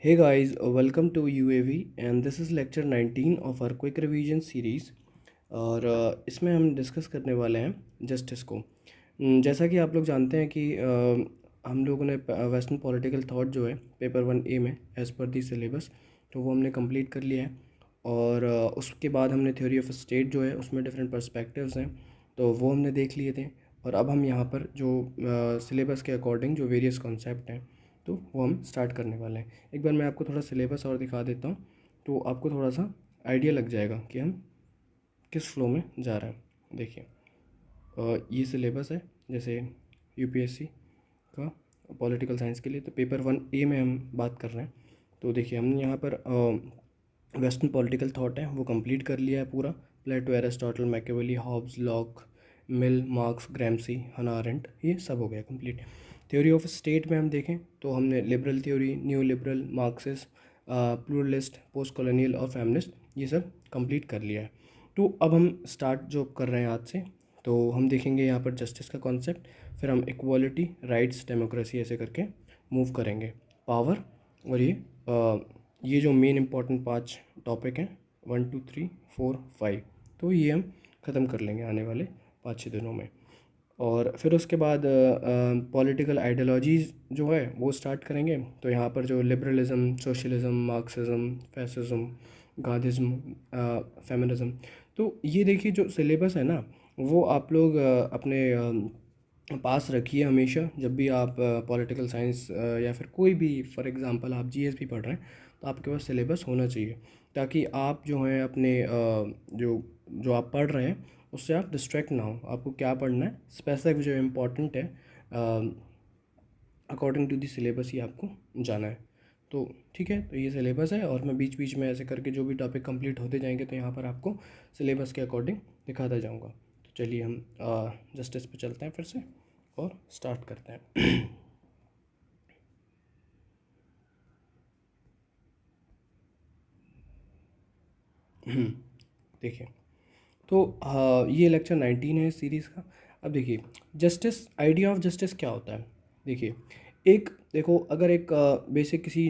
Hey guys, welcome to UAV and this is lecture 19 of our quick revision series. और इसमें हम discuss करने वाले हैं जस्टिस को। जैसा कि आप लोग जानते हैं कि हम लोगों ने वेस्टर्न पॉलिटिकल थॉट जो है पेपर 1A में एज़ पर दी सिलेबस, तो वो हमने कंप्लीट कर लिया है। और उसके बाद हमने थ्योरी ऑफ स्टेट जो है उसमें डिफरेंट पर्सपेक्टिव्स हैं, तो वो हमने देख लिए थे। और अब हम यहाँ पर जो सिलेबस के अकॉर्डिंग जो वेरियस कॉन्सेप्ट हैं तो वो हम स्टार्ट करने वाले हैं। एक बार मैं आपको थोड़ा सिलेबस और दिखा देता हूँ, तो आपको थोड़ा सा आइडिया लग जाएगा कि हम किस फ्लो में जा रहे हैं। देखिए, ये सिलेबस है जैसे यूपीएससी का पॉलिटिकल साइंस के लिए, तो पेपर 1A में हम बात कर रहे हैं। तो देखिए, हमने यहाँ पर वेस्टर्न पॉलिटिकल थॉट है वो कंप्लीट कर लिया है पूरा। प्लेटो, एरिस्टोटल, मैकियावेली, हॉब्स, लॉक, मिल, मार्क्स, ग्रैम्सी, हन्ना अरेंट, ये सब हो गया कंप्लीट। थ्योरी ऑफ स्टेट में हम देखें तो हमने liberal theory, new liberal, Marxist, pluralist, post colonial और फेमिनिस्ट ये सब कंप्लीट कर लिया है। तो अब हम स्टार्ट जो कर रहे हैं आज से, तो हम देखेंगे यहाँ पर जस्टिस का कॉन्सेप्ट, फिर हम इक्वालिटी, राइट्स, डेमोक्रेसी ऐसे करके मूव करेंगे, पावर, और ये जो मेन इंपॉर्टेंट 5 टॉपिक हैं 1 2 3 4 5, तो ये हम ख़त्म कर लेंगे आने वाले 5-6 दिनों में। और फिर उसके बाद पॉलिटिकल आइडियोलॉजीज़ जो है वो स्टार्ट करेंगे। तो यहाँ पर जो लिबरलिज़म, सोशलिज़म, मार्क्सिज़म, फैसिज़म, गांधीज़म, फेमिनिज़म, तो ये देखिए जो सिलेबस है ना, वो आप लोग अपने पास रखिए हमेशा। जब भी आप पॉलिटिकल साइंस या फिर कोई भी, फॉर एग्जांपल आप जीएस भी पढ़ रहे हैं, तो आपके पास सिलेबस होना चाहिए, ताकि आप जो हैं अपने जो जो आप पढ़ रहे हैं उससे आप डिस्ट्रैक्ट ना हो। आपको क्या पढ़ना है स्पेसिफिक जो इम्पोर्टेंट है, अकॉर्डिंग टू दी सिलेबस ही आपको जाना है। तो ठीक है, तो ये सिलेबस है और मैं बीच बीच में ऐसे करके जो भी टॉपिक कंप्लीट होते जाएंगे तो यहाँ पर आपको सिलेबस के अकॉर्डिंग दिखाता जाऊँगा। तो चलिए हम जस्टिस पे चलते हैं फिर से और स्टार्ट करते हैं। देखिए, तो ये लेक्चर 19 है सीरीज़ का। अब देखिए, जस्टिस, आइडिया ऑफ जस्टिस क्या होता है। देखिए, एक देखो, अगर एक बेसिक किसी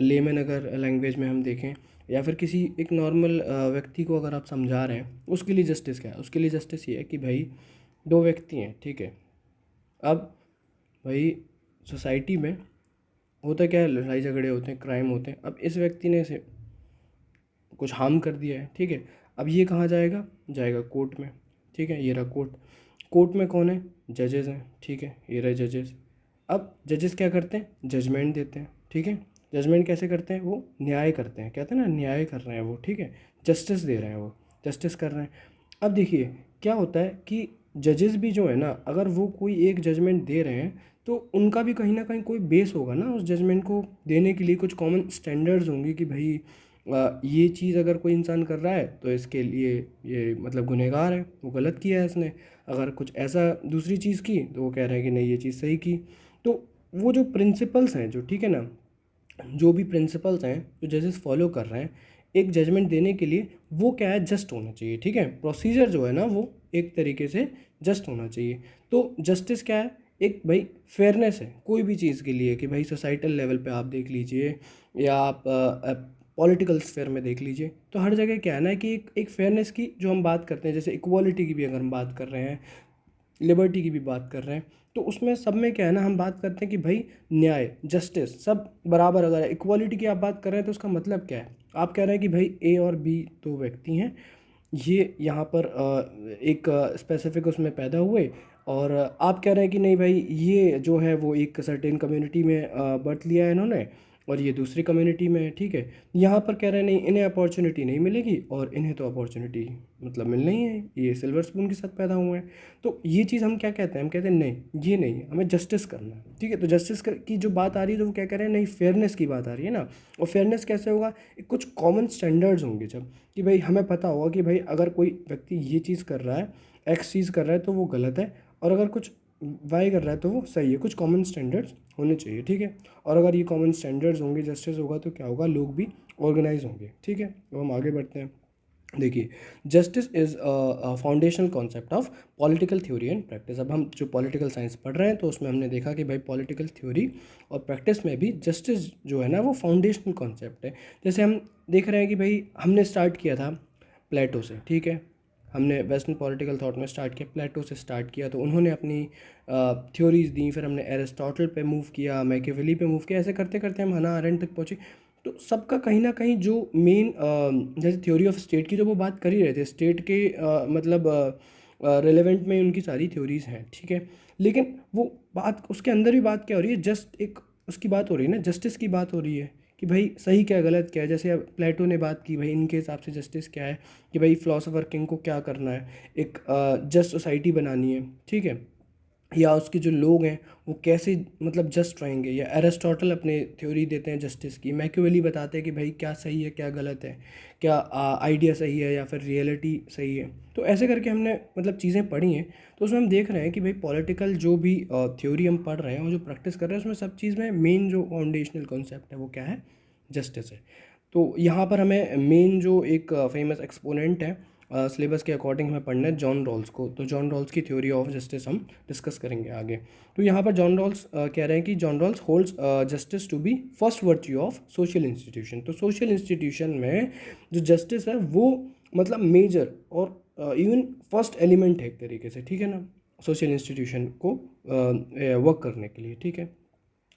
लेमन अगर लैंग्वेज में हम देखें, या फिर किसी एक नॉर्मल व्यक्ति को अगर आप समझा रहे हैं, उसके लिए जस्टिस क्या है। उसके लिए जस्टिस ये है कि भाई दो व्यक्ति हैं, ठीक है। अब भाई सोसाइटी में होता क्या है, लड़ाई झगड़े होते हैं, क्राइम होते हैं। अब इस व्यक्ति ने से कुछ हार्म कर दिया है, ठीक है। अब ये कहाँ जाएगा, जाएगा कोर्ट में, ठीक है। ये रहा कोर्ट। कोर्ट में कौन है, जजेस हैं, ठीक है। ये रहे जजेस। अब जजेस क्या करते हैं, जजमेंट देते हैं, ठीक है। जजमेंट कैसे करते हैं, वो न्याय करते हैं, कहते हैं ना न्याय कर रहे हैं वो, ठीक है। जस्टिस दे रहे हैं वो, जस्टिस कर रहे हैं। अब देखिए क्या होता है कि जजेस भी जो है ना, अगर वो कोई एक जजमेंट दे रहे हैं तो उनका भी कहीं ना कहीं कोई बेस होगा ना उस जजमेंट को देने के लिए। कुछ कॉमन स्टैंडर्ड्स होंगे कि भाई ये चीज़ अगर कोई इंसान कर रहा है तो इसके लिए ये मतलब गुनहगार है, वो गलत किया है इसने। अगर कुछ ऐसा दूसरी चीज़ की तो वो कह रहे हैं कि नहीं ये चीज़ सही की। तो वो जो प्रिंसिपल्स हैं जो, ठीक है ना, जो भी प्रिंसिपल्स हैं जो जजेस फॉलो कर रहे हैं एक जजमेंट देने के लिए, वो क्या है, जस्ट होना चाहिए, ठीक है। प्रोसीजर जो है ना वो एक तरीके से जस्ट होना चाहिए। तो जस्टिस क्या है, एक भाई फेयरनेस है कोई भी चीज़ के लिए, कि भाई सोसाइटल लेवल पे आप देख लीजिए या आप पॉलिटिकल स्फेयर में देख लीजिए, तो हर जगह क्या है ना कि एक फेयरनेस की जो हम बात करते हैं, जैसे इक्वालिटी की भी अगर हम बात कर रहे हैं, लिबर्टी की भी बात कर रहे हैं, तो उसमें सब में क्या है ना, हम बात करते हैं कि भाई न्याय, जस्टिस सब बराबर। अगर इक्वालिटी की आप बात कर रहे हैं तो उसका मतलब क्या है, आप कह रहे हैं कि भाई ए और बी दो व्यक्ति हैं, ये यहाँ पर एक स्पेसिफिक उसमें पैदा हुए, और आप कह रहे हैं कि नहीं भाई ये जो है वो एक सर्टेन कम्युनिटी में बर्थ लिया है इन्होंने और ये दूसरी कम्युनिटी में है, ठीक है। यहाँ पर कह रहे हैं नहीं, इन्हें अपॉर्चुनिटी नहीं मिलेगी और इन्हें तो अपॉर्चुनिटी मतलब मिलना ही है, ये सिल्वर स्पून के साथ पैदा हुए हैं। तो ये चीज़ हम क्या कहते हैं, हम कहते हैं नहीं ये नहीं है, हमें जस्टिस करना है, ठीक है। तो जस्टिस की जो बात आ रही है तो वो क्या कह रहे हैं, नहीं फेयरनेस की बात आ रही है ना। और फेयरनेस कैसे होगा, कुछ कॉमन स्टैंडर्ड्स होंगे जब, कि भाई हमें पता होगा कि भाई अगर कोई व्यक्ति ये चीज़ कर रहा है, एक्स चीज़ कर रहा है तो वो गलत है, और अगर कुछ वाई कर रहा है तो वो सही है। कुछ कॉमन स्टैंडर्ड्स होने चाहिए, ठीक है। और अगर ये कॉमन स्टैंडर्ड्स होंगे, जस्टिस होगा, तो क्या होगा, लोग भी ऑर्गेनाइज होंगे, ठीक है। तो हम आगे बढ़ते हैं। देखिए, justice is foundational concept of political theory and practice. अब हम जो पॉलिटिकल साइंस पढ़ रहे हैं तो उसमें हमने देखा कि भाई पॉलिटिकल थ्योरी और प्रैक्टिस में भी जस्टिस जो है ना वो फाउंडेशनल कॉन्सेप्ट है। जैसे हम देख रहे हैं कि भाई हमने स्टार्ट किया था प्लेटो से, ठीक है, हमने वेस्टर्न पॉलिटिकल थॉट में स्टार्ट किया, प्लेटो से स्टार्ट किया, तो उन्होंने अपनी थ्योरीज दी, फिर हमने एरिस्टोटल पे मूव किया, मैकियावेली पे मूव किया, ऐसे करते करते हम हन्ना अरेंट तक पहुँचे। तो सबका कहीं ना कहीं जो मेन जैसे थ्योरी ऑफ स्टेट की जो वो बात कर ही रहे थे, स्टेट के मतलब रेलेवेंट में उनकी सारी थ्योरीज हैं, ठीक है। लेकिन वो बात उसके अंदर भी बात क्या हो रही है, जस्ट एक उसकी बात हो रही है ना, जस्टिस की बात हो रही है कि भाई सही क्या गलत क्या है। जैसे अब प्लेटो ने बात की भाई इनके हिसाब से जस्टिस क्या है, कि भाई फिलोसोफर किंग को क्या करना है, एक जस्ट सोसाइटी बनानी है, ठीक है, या उसके जो लोग हैं वो कैसे मतलब जस्ट रहेंगे। या एरिस्टोटल अपने थ्योरी देते हैं जस्टिस की, मैकियावेली बताते हैं कि भाई क्या सही है क्या गलत है, क्या आइडिया सही है या फिर रियलिटी सही है। तो ऐसे करके हमने मतलब चीज़ें पढ़ी हैं, तो उसमें हम देख रहे हैं कि भाई पॉलिटिकल जो भी थ्योरी हम पढ़ रहे हैं और जो प्रैक्टिस कर रहे हैं उसमें सब चीज़ में मेन जो फाउंडेशनल कॉन्सेप्ट है वो क्या है, जस्टिस है। तो यहाँ पर हमें मेन जो एक फेमस एक्सपोनेंट है सिलेबस के अकॉर्डिंग हमें पढ़ना है जॉन रॉल्स को, तो जॉन रॉल्स की थ्योरी ऑफ जस्टिस हम डिस्कस करेंगे आगे। तो यहाँ पर जॉन रॉल्स कह रहे हैं कि John Rawls holds justice to be first virtue of social institution. तो सोशल इंस्टीट्यूशन में जो जस्टिस है वो मतलब मेजर और इवन फर्स्ट एलिमेंट है एक तरीके से, ठीक है ना, सोशल इंस्टीट्यूशन को वर्क करने के लिए, ठीक है।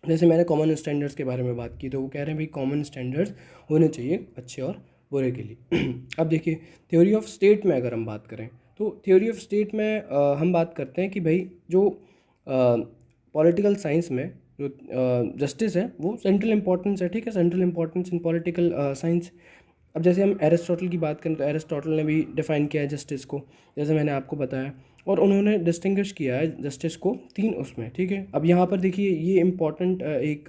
जैसे मैंने कॉमन स्टैंडर्ड्स के बारे में बात की, तो वो कह रहे हैं भाई कॉमन स्टैंडर्ड्स होने चाहिए अच्छे और बुरे के लिए। अब देखिए थ्योरी ऑफ स्टेट में अगर हम बात करें, तो थ्योरी ऑफ स्टेट में हम बात करते हैं कि भाई जो पॉलिटिकल साइंस में जो जस्टिस है वो सेंट्रल इंपॉर्टेंस है, ठीक है, central importance in political science. अब जैसे हम एरिस्टोटल की बात करें तो एरिस्टोटल ने भी डिफाइन किया है जस्टिस को, जैसे मैंने आपको बताया, और उन्होंने डिस्टिंग्विश किया है जस्टिस को तीन उसमें, ठीक है। अब यहाँ पर देखिए ये इम्पॉर्टेंट एक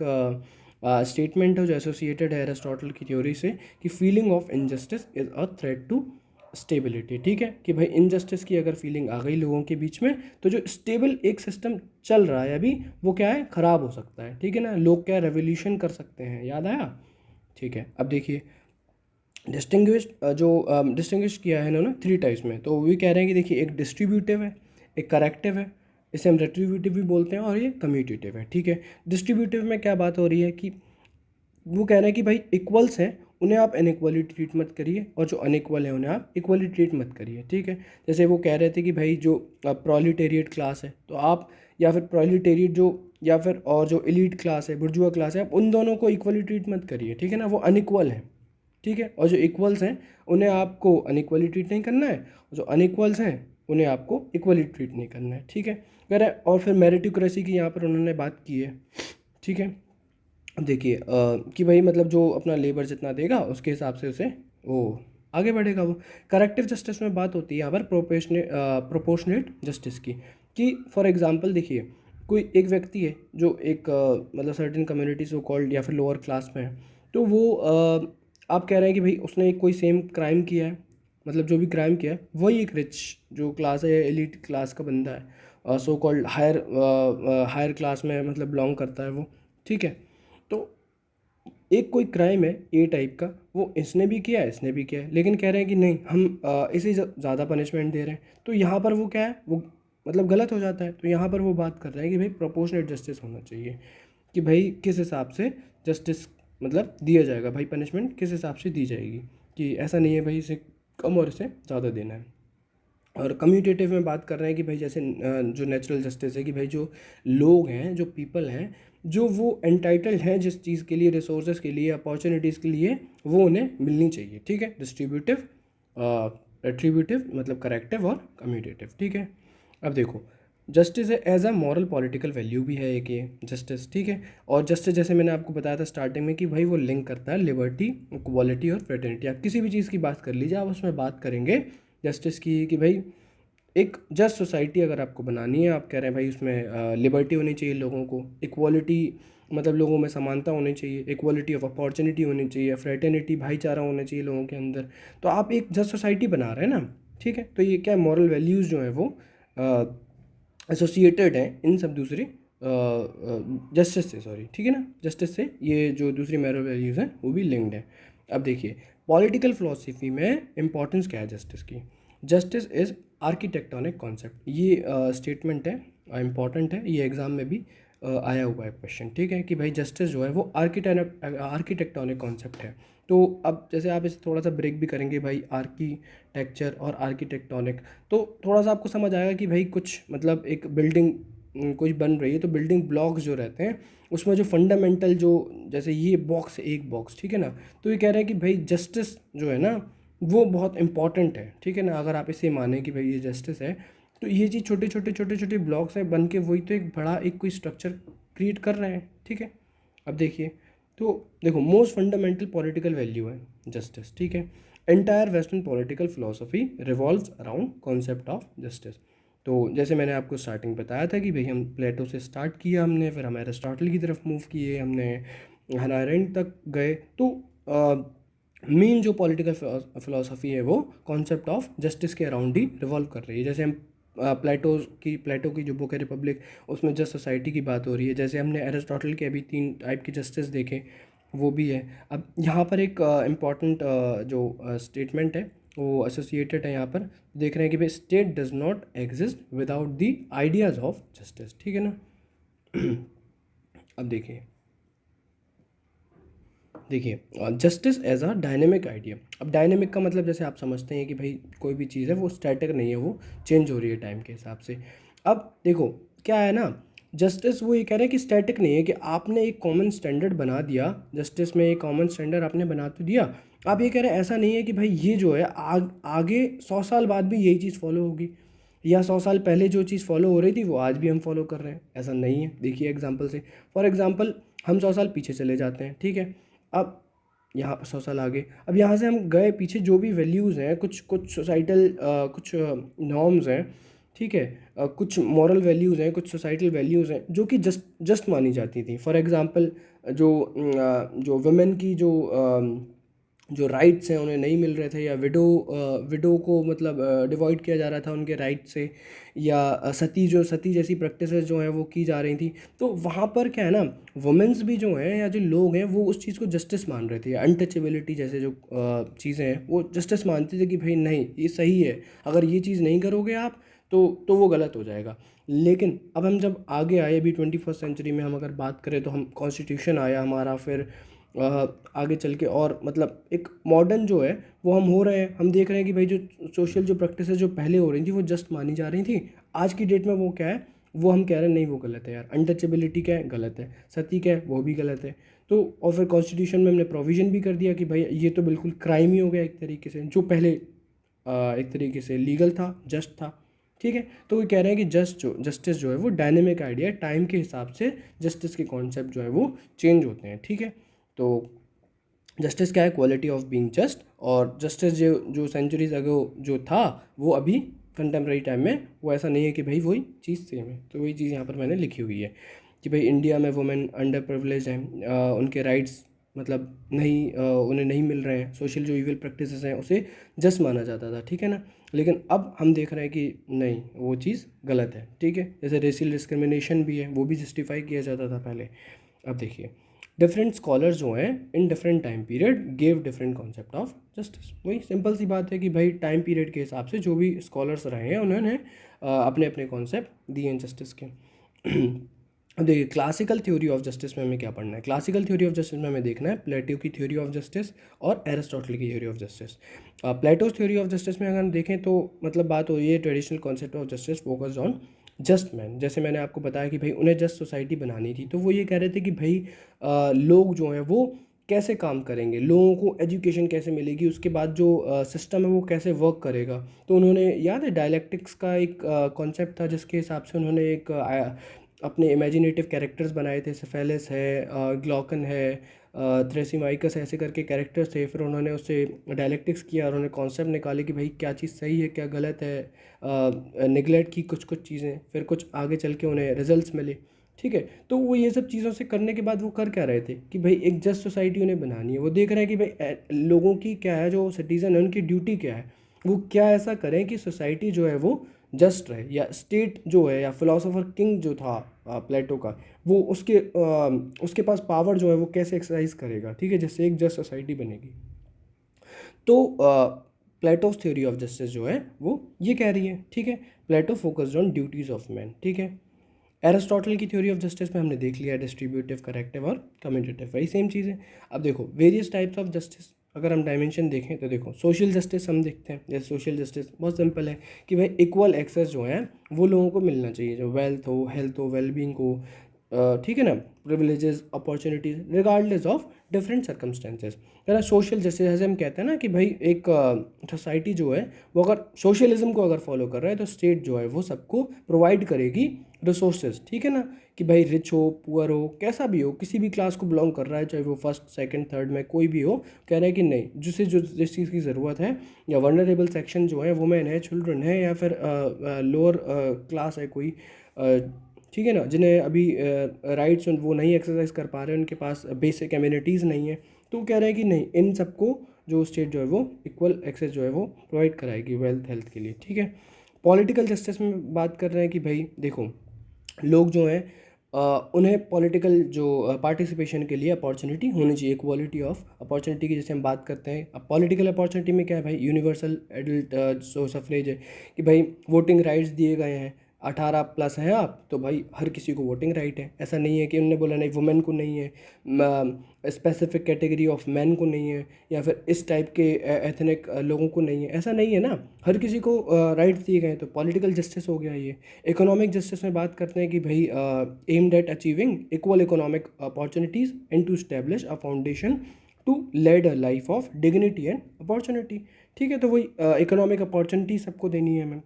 स्टेटमेंट है जो एसोसिएटेड है एरिस्टोटल की थ्योरी से, कि feeling of injustice is a threat to stability, ठीक है, कि भाई इनजस्टिस की अगर फीलिंग आ गई लोगों के बीच में तो जो स्टेबल एक सिस्टम चल रहा है अभी वो क्या है, ख़राब हो सकता है, ठीक है ना, लोग क्या रेवोल्यूशन कर सकते हैं, याद आया, ठीक है। अब देखिए डिस्टिंग्विश जो डिस्टिंग्विश किया है इन्होंने थ्री टाइप्स में, तो वो भी कह रहे हैं कि देखिए एक डिस्ट्रीब्यूटिव है, एक करेक्टिव है, इसे हम रेट्रीब्यूटिव भी बोलते हैं, और ये कम्यूटेटिव है, ठीक है। डिस्ट्रीब्यूटिव में क्या बात हो रही है कि वो कह रहे हैं कि भाई इक्वल्स हैं उन्हें आप अनइक्वली ट्रीट मत करिए, और जो अनइक्वल है उन्हें आप इक्वली ट्रीट मत करिए, ठीक है। जैसे वो कह रहे थे कि भाई जो प्रोलिटेरिएट क्लास है तो आप, या फिर प्रोलिटेरिएट जो, या फिर और जो एलीट क्लास है बुर्जुआ क्लास है, आप उन दोनों को इक्वली ट्रीट मत करिए, ठीक है ना, वो अनइक्वल है, ठीक है। और जो इक्वल्स हैं उन्हें आपको अनइक्वली ट्रीट नहीं करना है, और जो अनइक्वल्स हैं उन्हें आपको इक्वली ट्रीट नहीं करना है, ठीक है। अगर और फिर मेरिटोक्रेसी की यहाँ पर उन्होंने बात की है, ठीक है। अब देखिए कि भाई मतलब जो अपना लेबर जितना देगा उसके हिसाब से उसे वो आगे बढ़ेगा वो। करेक्टिव जस्टिस में बात होती है यहाँ पर प्रोपोर्शनेट जस्टिस की, कि फॉर एग्जांपल देखिए कोई एक व्यक्ति है जो एक मतलब सर्टेन कम्युनिटी सो कॉल्ड या फिर लोअर क्लास में है, तो वो आप कह रहे हैं कि भाई उसने एक कोई सेम क्राइम किया है, मतलब जो भी क्राइम किया है वही एक रिच जो क्लास है, एलिट क्लास का बंदा है, so called higher higher class में मतलब बिलोंग करता है वो, ठीक है। तो एक कोई क्राइम है ए टाइप का, वो इसने भी किया है इसने भी किया है, लेकिन कह रहे हैं कि नहीं हम इसे ज़्यादा पनिशमेंट दे रहे हैं, तो यहाँ पर वो क्या है, वो मतलब गलत हो जाता है। तो यहाँ पर वो बात कर रहे हैं कि भाई प्रोपोर्शनेट जस्टिस होना चाहिए, कि भाई किस हिसाब से जस्टिस मतलब दिया जाएगा, भाई पनिशमेंट किस हिसाब से दी जाएगी, कि ऐसा नहीं है भाई इसे कम और इसे ज़्यादा देना है। और कम्यूटेटिव में बात कर रहे हैं कि भाई जैसे जो नेचुरल जस्टिस है, कि भाई जो लोग हैं जो पीपल हैं जो वो एंटाइटल्ड हैं जिस चीज़ के लिए, रिसोर्सेज के लिए, अपॉर्चुनिटीज़ के लिए, वो उन्हें मिलनी चाहिए, ठीक है। डिस्ट्रीब्यूटिव, रेट्रीब्यूटिव मतलब करेक्टिव और कम्यूटेटिव, ठीक है। अब देखो जस्टिस है as a moral political value भी है एक ये जस्टिस, ठीक है। और जस्टिस जैसे मैंने आपको बताया था स्टार्टिंग में कि भाई वो लिंक करता है लिबर्टी, इक्वालिटी और फ्रेटर्निटी। आप किसी भी चीज़ की बात कर लीजिए, आप उसमें बात करेंगे जस्टिस की, कि भाई एक जस्ट सोसाइटी अगर आपको बनानी है, आप कह रहे हैं भाई उसमें लिबर्टी होनी चाहिए लोगों को, इक्वालिटी मतलब लोगों में समानता होनी चाहिए, इक्वालिटी ऑफ अपॉर्चुनिटी होनी चाहिए, फ्रेटर्निटी भाईचारा होना चाहिए लोगों के अंदर, तो आप एक जस्ट सोसाइटी बना रहे हैं ना, ठीक है। तो ये क्या मॉरल वैल्यूज़ जो हैं वो एसोसिएटेड हैं इन सब दूसरी जस्टिस से, सॉरी, ठीक है ना, जस्टिस से ये जो दूसरी मॉरल वैल्यूज़ हैं वो भी लिंक्ड है। अब देखिए पॉलिटिकल फिलोसफी में इम्पोर्टेंस क्या है जस्टिस की? जस्टिस इज आर्किटेक्टोनिक कॉन्सेप्ट, ये स्टेटमेंट है, इम्पॉर्टेंट है, ये एग्ज़ाम में भी आया हुआ है क्वेश्चन, ठीक है, कि भाई जस्टिस जो है वो आर्किटेक्टोनिक कॉन्सेप्ट है। तो अब जैसे आप इसे थोड़ा सा ब्रेक भी करेंगे भाई, आर्किटेक्चर और आर्किटेक्टोनिक, तो थोड़ा सा आपको समझ आएगा कि भाई कुछ मतलब एक बिल्डिंग कुछ बन रही है, तो बिल्डिंग ब्लॉक्स जो रहते हैं उसमें जो फंडामेंटल जो, जैसे ये बॉक्स, एक बॉक्स, ठीक है ना, तो ये कह रहे हैं कि भाई जस्टिस जो है ना वो बहुत इंपॉर्टेंट है, ठीक है ना, अगर आप इसे माने कि भाई ये जस्टिस है, तो ये चीज़ छोटे छोटे ब्लॉक्स हैं बन के, वही तो एक बड़ा एक कोई स्ट्रक्चर क्रिएट कर रहे हैं, ठीक है। अब देखिए, तो देखो मोस्ट फंडामेंटल पॉलिटिकल वैल्यू है जस्टिस, ठीक है। Entire western political philosophy revolves around concept of justice. तो जैसे मैंने आपको स्टार्टिंग बताया था कि भाई हम प्लेटो से स्टार्ट किया हमने, फिर हम एरिस्टोटल की तरफ मूव किए, हमने हना अरेंट तक गए, तो मेन जो पॉलिटिकल फिलोसफी है वो कॉन्सेप्ट ऑफ जस्टिस के अराउंड ही रिवॉल्व कर रही है। जैसे हम प्लेटो की जो बुक है रिपब्लिक, उसमें जस्ट सोसाइटी की बात हो रही है। जैसे हमने एरिस्टोटल के अभी 3 टाइप के जस्टिस देखे, वो भी है। अब यहाँ पर एक इम्पॉर्टेंट जो स्टेटमेंट है वो एसोसिएटेड है, यहाँ पर देख रहे हैं कि भाई state does not exist without the ideas of justice, ठीक है ना। अब देखिए justice as a dynamic idea. अब डायनेमिक का मतलब जैसे आप समझते हैं कि भाई कोई भी चीज़ है वो स्टैटिक नहीं है, वो चेंज हो रही है टाइम के हिसाब से। अब देखो क्या है ना, जस्टिस वो ये कह रहे हैं कि स्टैटिक नहीं है, कि आपने एक कॉमन स्टैंडर्ड बना दिया, जस्टिस में एक कॉमन स्टैंडर्ड आपने बना तो दिया, आप ये कह रहे हैं ऐसा नहीं है कि भाई ये जो है आगे 100 साल बाद भी यही चीज़ फॉलो होगी, या 100 साल पहले जो चीज़ फॉलो हो रही थी वो आज भी हम फॉलो कर रहे हैं, ऐसा नहीं है। देखिए एग्जाम्पल से, फॉर एग्जाम्पल हम 100 साल पीछे चले जाते हैं, ठीक है। अब यहाँ पर 100 साल आगे, अब यहाँ से हम गए पीछे, जो भी वैल्यूज़ हैं, कुछ कुछ सोसाइटल कुछ नॉर्म्स हैं, ठीक है, कुछ मॉरल वैल्यूज़ हैं, कुछ सोसाइटल वैल्यूज़ हैं जो कि जस्ट जस्ट मानी जाती थी। फॉर एग्जांपल जो वुमेन की जो राइट्स हैं उन्हें नहीं मिल रहे थे, या विडो को मतलब डिवॉइड किया जा रहा था उनके राइट से, या सती जैसी प्रैक्टिसेस जो हैं वो की जा रही थी, तो वहाँ पर क्या है ना, वुमेन्स भी जो हैं या जो लोग हैं वो उस चीज़ को जस्टिस मान रहे थे, या अनटचेबिलिटी जैसे जो चीज़ें हैं वो जस्टिस मानते थे कि भाई नहीं ये सही है, अगर ये चीज़ नहीं करोगे आप तो वो गलत हो जाएगा। लेकिन अब हम जब आगे आए, अभी 21st सेंचुरी में हम अगर बात करें, तो हम कॉन्स्टिट्यूशन आया हमारा, फिर आगे चल के और मतलब एक मॉडर्न जो है वो हम हो रहे हैं, हम देख रहे हैं कि भाई जो सोशल जो प्रैक्टिस जो पहले हो रही थी वो जस्ट मानी जा रही थी, आज की डेट में वो क्या है, वो हम कह रहे हैं नहीं वो गलत है यार, अनटचेबिलिटी क्या है, गलत है, सती क्या है, वो भी गलत है। तो और फिर कॉन्स्टिट्यूशन में हमने प्रोविज़न भी कर दिया कि भाई ये तो बिल्कुल क्राइम ही हो गया एक तरीके से, जो पहले एक तरीके से लीगल था, जस्ट था, ठीक है। तो वो कह रहे हैं कि जस्टिस जो है वो डायनेमिक आइडिया, टाइम के हिसाब से जस्टिस के कॉन्सेप्ट जो है वो चेंज होते हैं, ठीक है। तो जस्टिस क्या है, क्वालिटी ऑफ बीइंग जस्ट, और जस्टिस जो जो सेंचुरीज अगो जो था वो अभी कंटेम्प्रेरी टाइम में वो ऐसा नहीं है कि भाई वही चीज़ सेम है। तो वही चीज़ यहाँ पर मैंने लिखी हुई है कि भाई इंडिया में वुमेन अंडर प्रिविलेज हैं, उनके राइट्स मतलब नहीं उन्हें नहीं मिल रहे हैं, सोशल जो इविल प्रैक्टिसेस हैं उसे जस्ट माना जाता था, ठीक है ना। लेकिन अब हम देख रहे हैं कि नहीं वो चीज़ गलत है, ठीक है। जैसे रेशियल डिस्क्रिमिनेशन भी है, वो भी जस्टिफाई किया जाता था पहले। अब देखिए डिफरेंट स्कॉलर्स जो हैं in different time period gave different concept of justice. वही सिंपल सी बात है कि भाई टाइम पीरियड के हिसाब से जो भी स्कॉलर्स रहे हैं उन्होंने अपने अपने कॉन्सेप्ट दिए हैं जस्टिस के। अब देखिए क्लासिकल थ्योरी ऑफ जस्टिस में हमें क्या पढ़ना है, क्लासिकल थ्योरी ऑफ जस्टिस में हमें देखना है प्लेटो की थ्योरी ऑफ जस्टिस और एरिस्टोटल की theory of justice. Plateaus theory of justice में अगर हम देखें तो मतलब बात हो रही है traditional concept of justice focused on just man. जैसे मैंने आपको बताया कि भाई उन्हें जस्ट सोसाइटी बनानी थी, तो वो ये कह रहे थे कि भाई लोग जो हैं वो कैसे काम करेंगे, लोगों को एजुकेशन कैसे मिलेगी, उसके बाद जो सिस्टम है वो कैसे वर्क करेगा। तो उन्होंने याद है डायलैक्टिक्स का एक कॉन्सेप्ट था जिसके हिसाब से उन्होंने एक अपने इमेजिनेटिव कैरेक्टर्स बनाए थे, सेफेलिस है, ग्लॉकन है, थ्रेसिमाइकस ऐसे करके कैरेक्टर्स थे। फिर उन्होंने उससे डायलैक्टिक्स किया और उन्होंने कॉन्सेप्ट निकाले कि भाई क्या चीज़ सही है क्या गलत है, निगलेक्ट की कुछ कुछ चीज़ें, फिर कुछ आगे चल के उन्हें रिजल्ट्स मिले, ठीक है। तो वो ये सब चीज़ों से करने के बाद वो कर क्या रहे थे कि भाई एक जस्ट सोसाइटी उन्हें बनानी है, वो देख रहे हैं कि भाई लोगों की क्या है, जो सिटीज़न है उनकी ड्यूटी क्या है, वो क्या ऐसा करें कि सोसाइटी जो है वो जस्ट रहे, या स्टेट जो है या फिलोसोफर किंग जो था प्लेटो का, वो उसके पास पावर जो है वो कैसे एक्सरसाइज करेगा, ठीक है, जिससे एक जस्ट सोसाइटी बनेगी। तो प्लेटोस थ्योरी ऑफ जस्टिस जो है वो ये कह रही है, ठीक है। Plato focused on duties of man, ठीक है। एरिस्टोटल की थ्योरी ऑफ जस्टिस में हमने देख लिया डिस्ट्रीब्यूटिव, करेक्टिव और कम्यूटेटिव, वही सेम चीज़ है। अब देखो वेरियस टाइप्स ऑफ जस्टिस, अगर हम डायमेंशन देखें तो देखो सोशल जस्टिस हम देखते हैं। जैसे सोशल जस्टिस बहुत सिंपल है कि भाई इक्वल एक्सेस जो है वो लोगों को मिलना चाहिए, जो वेल्थ हो, हेल्थ हो, वेलबींग हो, ठीक है ना, privileges, opportunities regardless of different circumstances. है सोशल जस्टिस जैसे हम कहते हैं ना कि भाई एक सोसाइटी जो है वो अगर सोशलिज्म को अगर फॉलो कर रहा है तो स्टेट जो है वो सबको प्रोवाइड करेगी रिसोर्सेज, ठीक है ना, कि भाई रिच हो, पुअर हो, कैसा भी हो, किसी भी क्लास को बिलोंग कर रहा है, चाहे वो फर्स्ट सेकंड थर्ड में कोई भी हो, कह रहा है कि नहीं जिसे जो जिस चीज़ की ज़रूरत है, या वनरेबल सेक्शन जो है, वुमेन है, चिल्ड्रन है, या फिर लोअर क्लास है कोई, ठीक है ना, जिन्हें अभी राइट्स वो नहीं एक्सरसाइज कर पा रहे हैं, उनके पास बेसिक एम्यूनिटीज़ नहीं है, तो कह रहे हैं कि नहीं इन सबको जो स्टेट जो है वो इक्वल एक्सेस जो है वो प्रोवाइड कराएगी वेल्थ हेल्थ के लिए, ठीक है। पॉलिटिकल जस्टिस में बात कर रहे हैं कि भाई देखो लोग जो हैं उन्हें पॉलिटिकल जो पार्टिसिपेशन के लिए अपॉर्चुनिटी होनी चाहिए, इक्वालिटी ऑफ अपॉर्चुनिटी की जैसे हम बात करते हैं। अब पॉलिटिकल अपॉर्चुनिटी में क्या है भाई, यूनिवर्सल एडल्ट जो सफरेज है कि भाई वोटिंग राइट्स दिए गए हैं, 18+ हैं आप तो भाई हर किसी को वोटिंग राइट है। ऐसा नहीं है कि उन्होंने बोला नहीं वुमेन को नहीं है, स्पेसिफिक कैटेगरी ऑफ मैन को नहीं है, या फिर इस टाइप के एथनिक लोगों को नहीं है, ऐसा नहीं है ना, हर किसी को राइट्स दिए गए हैं, तो पॉलिटिकल जस्टिस हो गया ये। इकोनॉमिक जस्टिस में बात करते हैं कि भाई aimed at achieving equal economic opportunities and to establish a foundation to lead a life of dignity and opportunity, ठीक है। तो वही इकोनॉमिक अपॉर्चुनिटी सबको देनी है हमें।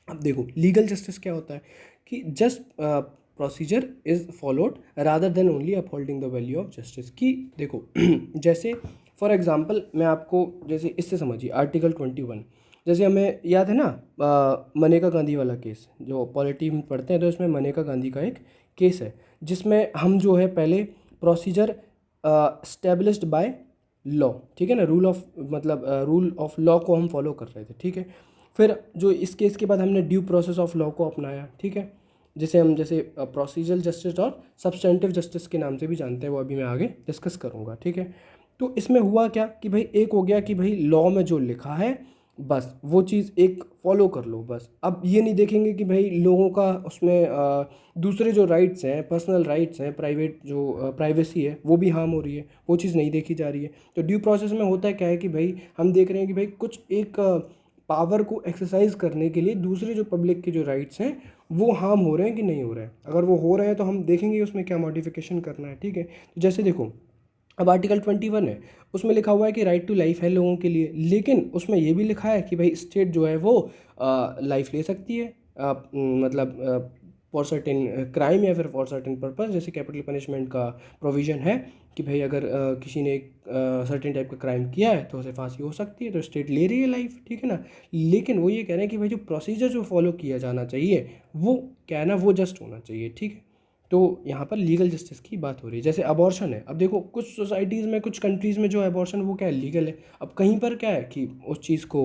अब देखो लीगल जस्टिस क्या होता है कि just procedure is followed rather than only upholding the value of justice, की देखो जैसे फॉर एग्जांपल मैं आपको जैसे इससे समझिए आर्टिकल 21, जैसे हमें याद है ना मनेका गांधी वाला केस, जो पॉलिटी में पढ़ते हैं तो इसमें मनेका गांधी का एक केस है जिसमें हम जो है पहले प्रोसीजर स्टेब्लिश्ड बाय लॉ, ठीक है ना, रूल ऑफ मतलब रूल ऑफ लॉ को हम फॉलो कर रहे थे, ठीक है। फिर जो इस केस के बाद हमने ड्यू प्रोसेस ऑफ लॉ को अपनाया, ठीक है, जिसे हम जैसे प्रोसीजरल जस्टिस और सब्सटेंटिव जस्टिस के नाम से भी जानते हैं, वो अभी मैं आगे डिस्कस करूँगा, ठीक है। तो इसमें हुआ क्या कि भाई एक हो गया कि भाई लॉ में जो लिखा है बस वो चीज़ एक फॉलो कर लो बस। अब ये नहीं देखेंगे कि भाई लोगों का उसमें दूसरे जो राइट्स हैं, पर्सनल राइट्स हैं, प्राइवेट जो प्राइवेसी है वो भी हार्म हो रही है, वो चीज़ नहीं देखी जा रही है। तो ड्यू प्रोसेस में होता है क्या है कि भाई हम देख रहे हैं कि भाई कुछ एक पावर को एक्सरसाइज करने के लिए दूसरे जो पब्लिक के जो राइट्स हैं वो हार्म हो रहे हैं कि नहीं हो रहे हैं। अगर वो हो रहे हैं तो हम देखेंगे उसमें क्या मॉडिफिकेशन करना है, ठीक है। तो जैसे देखो अब आर्टिकल 21 है, उसमें लिखा हुआ है कि राइट टू लाइफ है लोगों के लिए, लेकिन उसमें ये भी लिखा है कि भाई स्टेट जो है वो लाइफ ले सकती है, मतलब फॉर सर्टेन क्राइम या फिर फॉर सर्टेन पर्पस, जैसे कैपिटल पनिशमेंट का प्रोविज़न है कि भाई अगर किसी ने एक सर्टेन टाइप का क्राइम किया है तो उसे फांसी हो सकती है, तो स्टेट ले रही है लाइफ, ठीक है ना। लेकिन वो ये कह रहे हैं कि भाई जो प्रोसीजर जो फॉलो किया जाना चाहिए वो क्या है ना, वो जस्ट होना चाहिए, ठीक है। तो यहाँ पर लीगल जस्टिस की बात हो रही है। जैसे अबॉर्शन है, अब देखो कुछ सोसाइटीज़ में, कुछ कंट्रीज़ में जो अबॉर्शन वो क्या है, लीगल है। अब कहीं पर क्या है कि उस चीज़ को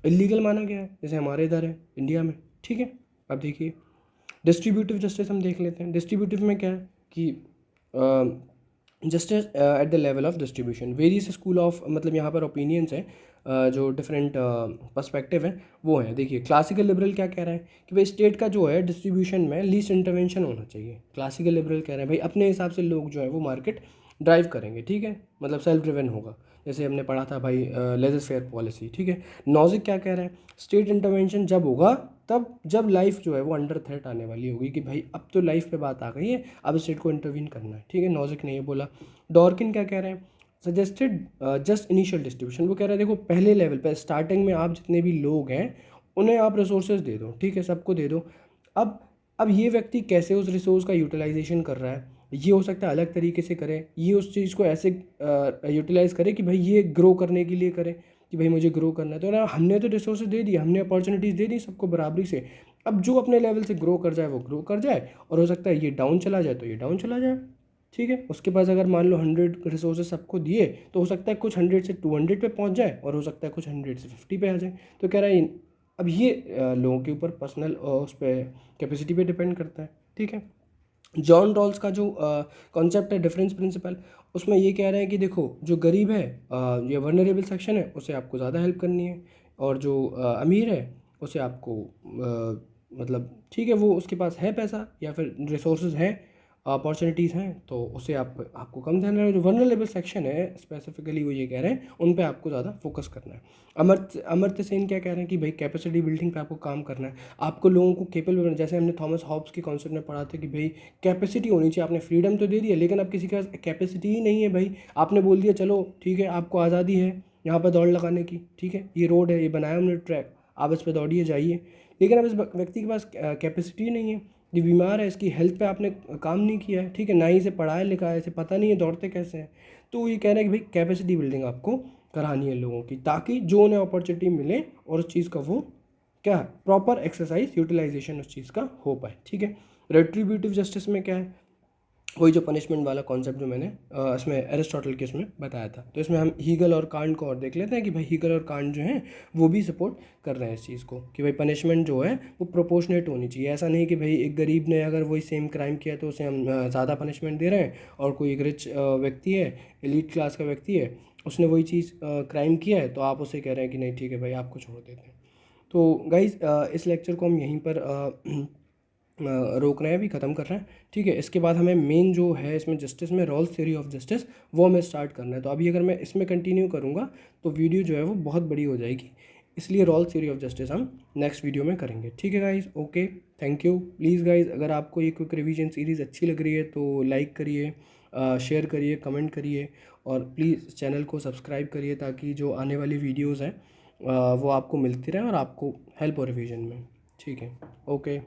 इलीगल माना गया है, जैसे हमारे इधर है इंडिया में, ठीक है। अब देखिए डिस्ट्रीब्यूटिव जस्टिस हम देख लेते हैं। डिस्ट्रीब्यूटिव में क्या है कि justice at the level of distribution, various school of, मतलब यहाँ पर ओपिनियंस हैं, जो डिफरेंट पर्सपेक्टिव हैं वो हैं। देखिए क्लासिकल लिबरल क्या कह रहा है कि भाई स्टेट का जो है डिस्ट्रीब्यूशन में लीस्ट इंटरवेंशन होना चाहिए। क्लासिकल लिबरल कह रहे हैं भाई अपने हिसाब से लोग जो है वो मार्केट ड्राइव करेंगे, ठीक है, मतलब सेल्फ ड्रिवन होगा, जैसे हमने पढ़ा था भाई लेज़र फेयर पॉलिसी, ठीक है। नॉजिक क्या कह रहे हैं, स्टेट इंटरवेंशन जब होगा तब जब लाइफ जो है वो अंडर थ्रेट आने वाली होगी, कि भाई अब तो लाइफ पे बात आ गई है, अब स्टेट को इंटरवीन करना है, ठीक है। नॉजिक ने ये बोला। डॉर्किन क्या कह रहे हैं, सजेस्टेड जस्ट इनिशियल डिस्ट्रीब्यूशन, वो कह रहे हैं देखो पहले लेवल पर स्टार्टिंग में आप जितने भी लोग हैं उन्हें आप रिसोर्सेज दे दो, ठीक है, सबको दे दो। अब ये व्यक्ति कैसे उस रिसोर्स का यूटिलाइजेशन कर रहा है, ये हो सकता है अलग तरीके से करे, ये उस चीज़ को ऐसे यूटिलाइज़ करे कि भाई ये ग्रो करने के लिए करे, कि भाई मुझे ग्रो करना है, तो ना हमने तो रिसोर्सेज दे दिए, हमने अपॉर्चुनिटीज़ दे दी सबको बराबरी से। अब जो अपने लेवल से ग्रो कर जाए वो ग्रो कर जाए, और हो सकता है ये डाउन चला जाए तो ये डाउन चला जाए, ठीक है। उसके पास अगर मान लो 100 रिसोर्सेज सबको दिए तो हो सकता है कुछ 100 से 200 पे पहुंच जाए, और हो सकता है कुछ 100 से 50 पे आ जाए। तो कह रहा है अब ये लोगों के ऊपर पर्सनल उस पर कैपेसिटी पे डिपेंड करता है, ठीक है। जॉन रॉल्स का जो कॉन्सेप्ट है डिफरेंस प्रिंसिपल, उसमें ये कह रहे हैं कि देखो जो गरीब है, ये वर्नरेबल सेक्शन है, उसे आपको ज़्यादा हेल्प करनी है, और जो अमीर है उसे आपको मतलब ठीक है वो उसके पास है पैसा या फिर रिसोर्सेज हैं, अपॉर्चुनिटीज़ हैं, तो उसे आपको कम ध्यान रखना है। जो वर्नरेबल सेक्शन है स्पेसिफिकली वो ये कह रहे हैं उन पे आपको ज़्यादा फोकस करना है। अमर्त्य सेन क्या कह रहे हैं कि भाई कैपेसिटी बिल्डिंग पे आपको काम करना है, आपको लोगों को केपेबल बनाना। जैसे हमने थॉमस हॉब्स के कॉन्सेप्ट में पढ़ा था कि भाई कैपेसिटी होनी चाहिए, आपने फ्रीडम तो दे दिया लेकिन अब किसी के पास कैपेसिटी ही नहीं है भाई, आपने बोल दिया चलो ठीक है आपको आज़ादी है यहाँ पर दौड़ लगाने की, ठीक है ये रोड है, ये बनाया हमने ट्रैक, आप इस पर दौड़िए जाइए, लेकिन अब इस व्यक्ति के पास कैपेसिटी नहीं है, ये बीमार है, इसकी हेल्थ पे आपने काम नहीं किया है, ठीक है ना ही इसे पढ़ाया लिखा है, इसे पता नहीं है दौड़ते कैसे हैं, तो ये कह रहे हैं कि भाई कैपेसिटी बिल्डिंग आपको करानी है लोगों की, ताकि जो उन्हें अपॉर्चुनिटी मिले और उस चीज़ का वो क्या प्रॉपर एक्सरसाइज यूटिलाइजेशन उस चीज़ का हो पाए, ठीक है। रेट्रीब्यूटिव जस्टिस में क्या है, वही जो पनिशमेंट वाला कॉन्सेप्ट जो मैंने इसमें एरिस्टोटल के इसमें बताया था, तो इसमें हम हीगल और कांट को और देख लेते हैं कि भाई हीगल और कांट जो हैं वो भी सपोर्ट कर रहे हैं इस चीज़ को कि भाई पनिशमेंट जो है वो प्रोपोर्शनेट होनी चाहिए। ऐसा नहीं कि भाई एक गरीब ने अगर वही सेम क्राइम किया तो उसे हम ज़्यादा पनिशमेंट दे रहे हैं, और कोई एक रिच व्यक्ति है, एलीट क्लास का व्यक्ति है, उसने वही चीज़ क्राइम किया है तो आप उसे कह रहे हैं कि नहीं ठीक है भाई आपको छोड़ देते हैं। तो गाइज़ इस लेक्चर को हम यहीं पर रोक रहे हैं, अभी ख़त्म कर रहे हैं, ठीक है। इसके बाद हमें मेन जो है इसमें जस्टिस में रॉल्स थ्योरी ऑफ जस्टिस वो हमें स्टार्ट करना है। तो अभी अगर मैं इसमें कंटिन्यू करूँगा तो वीडियो जो है वो बहुत बड़ी हो जाएगी, इसलिए रॉल्स थ्योरी ऑफ जस्टिस हम नेक्स्ट वीडियो में करेंगे, ठीक है guys. Okay, thank you. Please guys अगर आपको ये क्विक रिवीजन सीरीज़ अच्छी लग रही है तो लाइक करिए, शेयर करिए, कमेंट करिए, और प्लीज़ चैनल को सब्सक्राइब करिए ताकि जो आने वाली वीडियोज़ हैं वो आपको मिलती रहें और आपको हेल्प हो रिवीजन में, ठीक है। ओके।